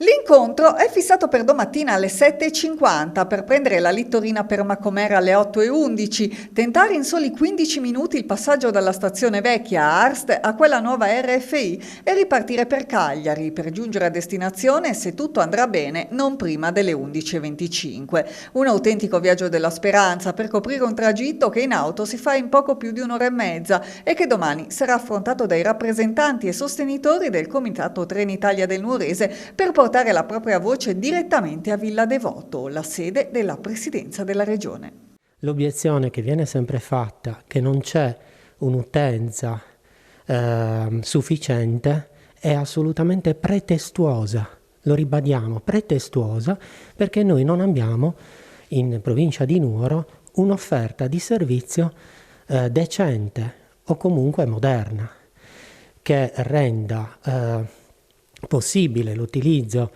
L'incontro è fissato per domattina alle 7:50 per prendere la littorina per Macomer alle 8:11, tentare in soli 15 minuti il passaggio dalla stazione vecchia a Ars a quella nuova RFI e ripartire per Cagliari per giungere a destinazione, se tutto andrà bene, non prima delle 11:25. Un autentico viaggio della speranza per coprire un tragitto che in auto si fa in poco più di un'ora e mezza e che domani sarà affrontato dai rappresentanti e sostenitori del Comitato Trenitalia del Nuorese per portare la propria voce direttamente a Villa Devoto, la sede della Presidenza della Regione. L'obiezione che viene sempre fatta, che non c'è un'utenza sufficiente, è assolutamente pretestuosa. Lo ribadiamo, pretestuosa, perché noi non abbiamo in provincia di Nuoro un'offerta di servizio decente o comunque moderna, che renda possibile l'utilizzo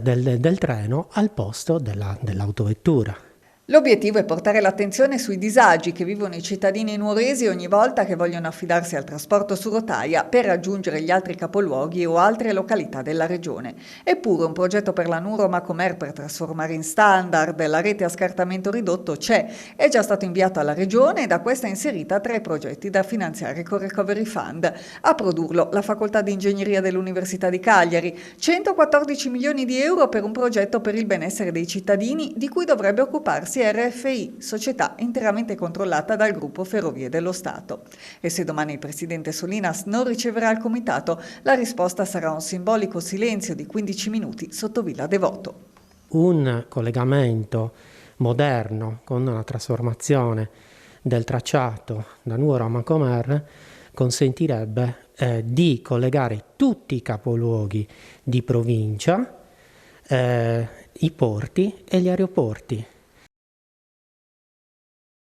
del treno al posto dell'autovettura. L'obiettivo è portare l'attenzione sui disagi che vivono i cittadini nuoresi ogni volta che vogliono affidarsi al trasporto su rotaia per raggiungere gli altri capoluoghi o altre località della regione. Eppure un progetto per la Nuoro Macomer per trasformare in standard la rete a scartamento ridotto c'è, è già stato inviato alla regione e da questa inserita tra i progetti da finanziare con Recovery Fund. A produrlo la Facoltà di Ingegneria dell'Università di Cagliari, 114 milioni di euro per un progetto per il benessere dei cittadini di cui dovrebbe occuparsi RFI, società interamente controllata dal gruppo Ferrovie dello Stato. E se domani il presidente Solinas non riceverà il comitato, la risposta sarà un simbolico silenzio di 15 minuti sotto Villa Devoto. Un collegamento moderno con la trasformazione del tracciato da Nuoro a Macomer consentirebbe di collegare tutti i capoluoghi di provincia, i porti e gli aeroporti.